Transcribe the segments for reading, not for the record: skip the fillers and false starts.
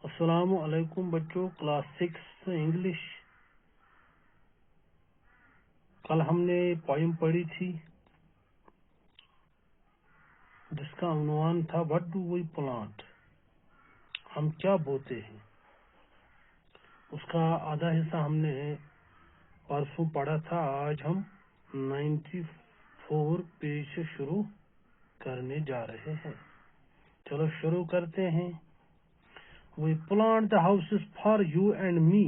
अस्सलाम वालेकुम बच्चों, क्लास 6 इंग्लिश। कल हमने पोइम पढ़ी थी जिसका उन्वान था व्हाट डू वी प्लांट, हम क्या बोते हैं। उसका आधा हिस्सा हमने परसों पढ़ा था। आज हम 94 पेज से शुरू करने जा रहे हैं। चलो शुरू करते हैं। We plant the houses for you and me.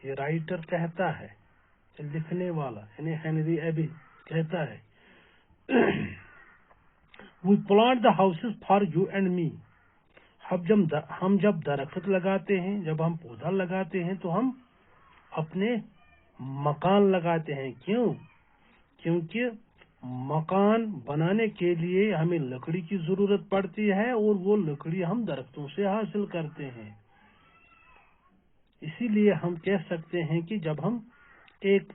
ये राइटर कहता है, लिखने वाला यानी हेनरी एबी कहता है We plant the houses for you and me. हम जब दरख्त लगाते हैं, जब हम पौधा लगाते हैं तो हम अपने मकान लगाते हैं। क्यों? क्योंकि मकान बनाने के लिए हमें लकड़ी की जरूरत पड़ती है और वो लकड़ी हम दरख्तों से हासिल करते हैं। इसीलिए हम कह सकते हैं कि जब हम एक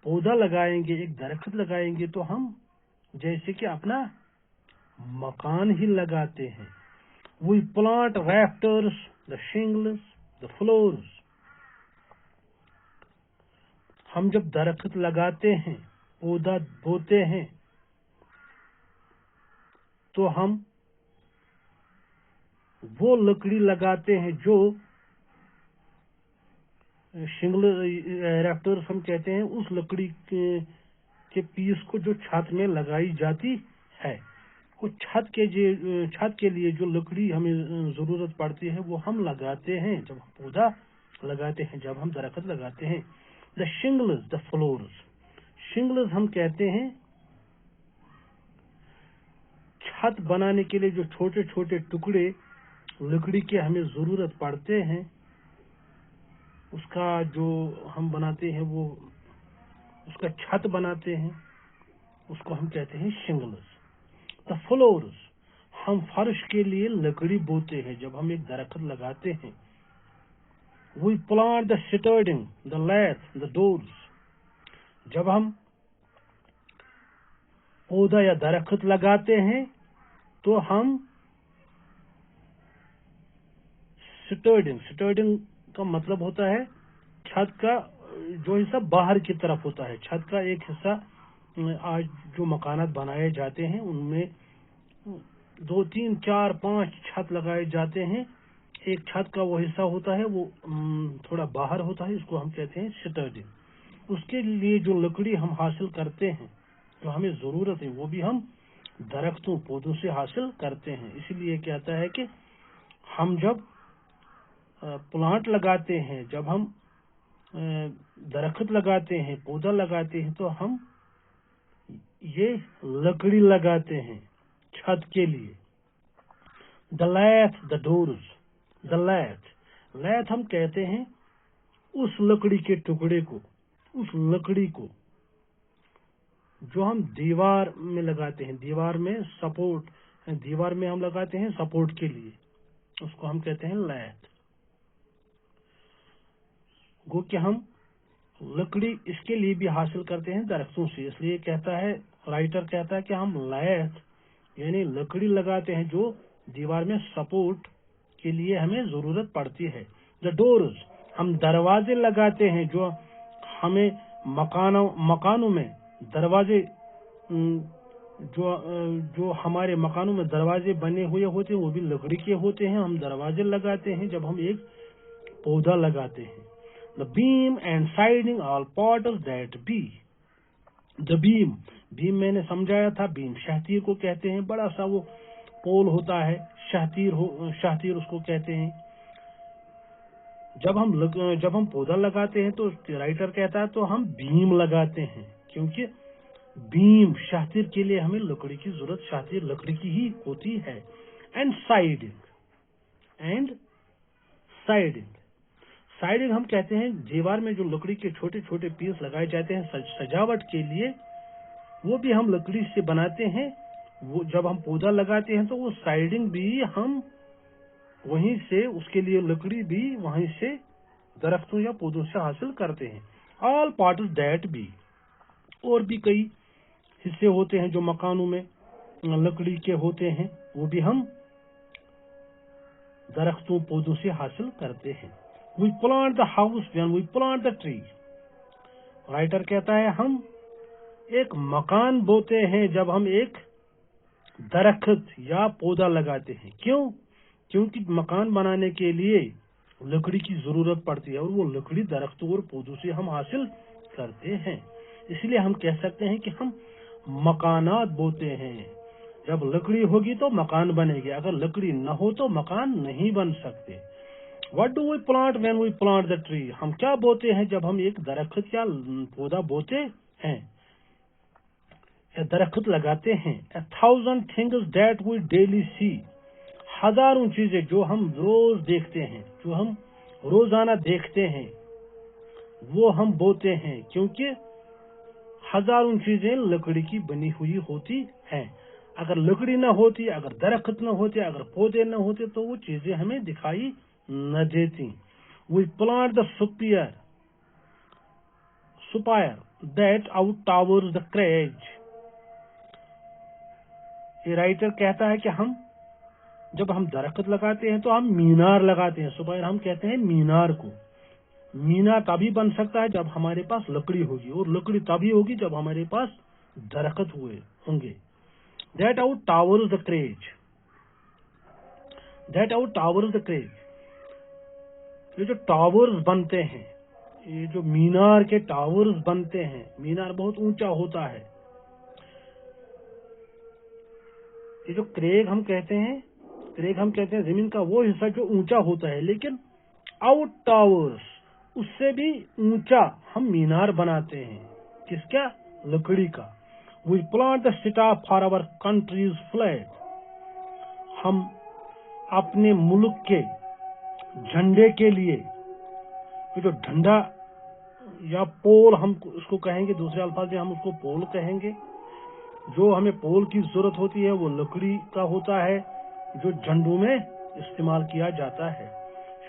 पौधा लगाएंगे, एक दरख्त लगाएंगे तो हम जैसे कि अपना मकान ही लगाते हैं। We plant rafters, the shingles, the floors. हम जब दरख्त लगाते हैं, पौधा बोते हैं, तो हम वो लकड़ी लगाते हैं जो शिंगल रैफ्टर्स हम कहते हैं, उस लकड़ी के पीस को जो छत में लगाई जाती है। वो छत के लिए जो लकड़ी हमें जरूरत पड़ती है वो हम लगाते हैं जब हम पौधा लगाते हैं, जब हम दरख्त लगाते हैं। The shingles, the floors. Shingles हम कहते हैं छत बनाने के लिए जो छोटे छोटे टुकड़े लकड़ी के हमें जरूरत पड़ते हैं, उसका जो हम बनाते हैं, वो उसका छत बनाते हैं, उसको हम कहते हैं शिंगल्स। द फ्लोर्स, हम फर्श के लिए लकड़ी बोते हैं जब हम एक दरख्त लगाते हैं। We plant the skirting, the lath, the doors. जब हम पौधा या दरख्त लगाते हैं तो हम स्टर्डिंग का मतलब होता है छत का जो हिस्सा बाहर की तरफ होता है। छत का एक हिस्सा, आज जो मकानात बनाए जाते हैं उनमें 2, 3, 4, 5 छत लगाए जाते हैं। एक छत का वो हिस्सा होता है वो थोड़ा बाहर होता है, इसको हम कहते हैं स्टर्डिंग। उसके लिए जो लकड़ी हम हासिल करते हैं, जो हमें जरूरत है, वो भी हम दरख्तों पौधों से हासिल करते हैं। इसीलिए कहता है कि हम जब प्लांट लगाते हैं, जब हम दरख्त लगाते हैं, पौधा लगाते हैं, तो हम ये लकड़ी लगाते हैं छत के लिए। The lathe, the doors. The lathe हम कहते हैं उस लकड़ी के टुकड़े को, उस लकड़ी को जो हम दीवार में लगाते हैं, दीवार में हम लगाते हैं सपोर्ट के लिए, उसको हम कहते हैं लैथ। गो कि हम लकड़ी इसके लिए भी हासिल करते हैं दरख्तों से। इसलिए कहता है, राइटर कहता है कि हम लैथ यानी लकड़ी लगाते हैं जो दीवार में सपोर्ट के लिए हमें जरूरत पड़ती है। द डोर्स, हम दरवाजे लगाते हैं जो हमें मकानों में दरवाजे, जो हमारे मकानों में दरवाजे बने हुए होते हैं वो भी लकड़ी के होते हैं। हम दरवाजे लगाते हैं जब हम एक पौधा लगाते हैं। The beam and siding all portals that be. The beam मैंने समझाया था, बीम शहतीर को कहते हैं। बड़ा सा वो पोल होता है, शहतीर उसको कहते हैं। जब हम पौधा लगाते हैं तो राइटर कहता है तो हम बीम लगाते हैं, क्योंकि बीम शहतीर के लिए हमें लकड़ी की जरूरत, शहतीर लकड़ी की ही होती है। एंड साइडिंग हम कहते हैं दीवार में जो लकड़ी के छोटे छोटे पीस लगाए जाते हैं सजावट के लिए, वो भी हम लकड़ी से बनाते हैं। वो जब हम पौधा लगाते हैं तो वो साइडिंग भी हम वहीं से, उसके लिए लकड़ी भी वहीं से दरख्तों या पौधों से हासिल करते हैं। ऑल पार्ट्स दैट बी, और भी कई हिस्से होते हैं जो मकानों में लकड़ी के होते हैं, वो भी हम दरख्तों पौधों से हासिल करते हैं। We plant the house when we plant the tree. Writer कहता है हम एक मकान बोते हैं जब हम एक दरख्त या पौधा लगाते हैं। क्यों? क्योंकि मकान बनाने के लिए लकड़ी की जरूरत पड़ती है और वो लकड़ी दरख्तों और पौधों से हम हासिल करते हैं। इसलिए हम कह सकते हैं कि हम मकानात बोते हैं। जब लकड़ी होगी तो मकान बनेगी, अगर लकड़ी न हो तो मकान नहीं बन सकते। What do we plant when we plant the tree? हम क्या बोते हैं जब हम एक दरख्त या पौधा बोते हैं या दरख्त लगाते हैं। 1,000 things that we daily see. हजारों चीजें जो हम रोज देखते हैं, जो हम रोजाना देखते हैं, वो हम बोते हैं, क्योंकि हजारों चीजें लकड़ी की बनी हुई होती हैं। अगर लकड़ी ना होती, अगर दरख्त न होते, अगर पौधे न होते तो वो चीजें हमें दिखाई न देती। We plant the spire that outtowers the crag. ये राइटर कहता है कि हम जब हम दरख्त लगाते हैं तो हम मीनार लगाते हैं। स्पायर हम कहते हैं मीनार को। मीनार तभी बन सकता है जब हमारे पास लकड़ी होगी, और लकड़ी तभी होगी जब हमारे पास दरख्त हुए होंगे। That outtowers the crag. That outtowers the crag. ये जो टावर्स बनते हैं, ये जो मीनार के टावर्स बनते हैं, मीनार बहुत ऊंचा होता है। ये जो क्रेग हम कहते हैं जमीन का वो हिस्सा जो ऊंचा होता है, लेकिन आउट टावर्स उससे भी ऊंचा हम मीनार बनाते हैं। किसका? लकड़ी का। We plant the staff for our country's flag. हम अपने मुल्क के झंडे के लिए, ये जो झंडा या पोल हम उसको कहेंगे, दूसरे अल्फाज में हम उसको पोल कहेंगे। जो हमें पोल की जरूरत होती है वो लकड़ी का होता है, जो झंडों में इस्तेमाल किया जाता है।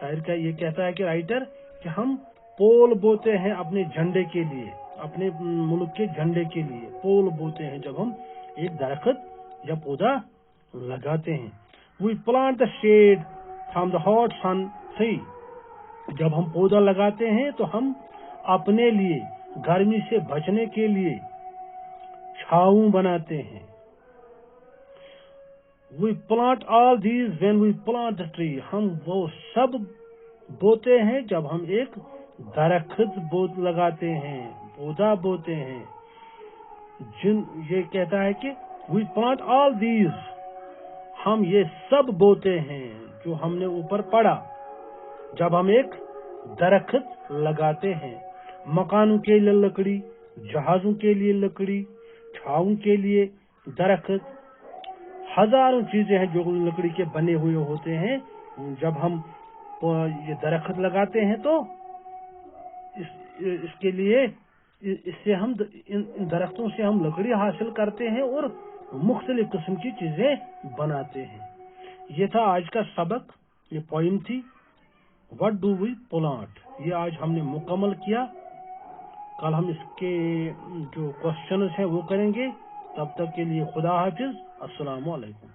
शायर का ये कहता है कि राइटर कि हम पोल बोते हैं अपने झंडे के लिए, अपने मुल्क के झंडे के लिए पोल बोते हैं जब हम एक दरख्त या पौधा लगाते हैं। We plant the shade from the hot sun tree. जब हम पौधा लगाते हैं तो हम अपने लिए गर्मी से बचने के लिए छांव बनाते हैं। We plant all these when we plant the tree. हम वो सब बोते हैं जब हम एक दरख्त लगाते हैं, पौधा बोते हैं। ये कहता है कि we plant all these, हम ये सब बोते हैं जो हमने ऊपर पढ़ा जब हम एक दरख्त लगाते हैं। मकानों के लिए लकड़ी, जहाजों के लिए लकड़ी, छांव के लिए दरख्त, हजारों चीजें हैं जो लकड़ी के बने हुए होते हैं। जब हम ये दरख्त लगाते हैं तो इसके लिए इससे हम इन दरख्तों से हम लकड़ी हासिल करते हैं और मुख्तलिफ किस्म की चीजें बनाते हैं। ये था आज का सबक, ये पोइम थी व्हाट डू वी प्लांट। ये आज हमने मुकम्मल किया। कल हम इसके जो क्वेश्चंस हैं वो करेंगे। तब तक के लिए खुदा हाफिज, अस्सलामु अलैकुम।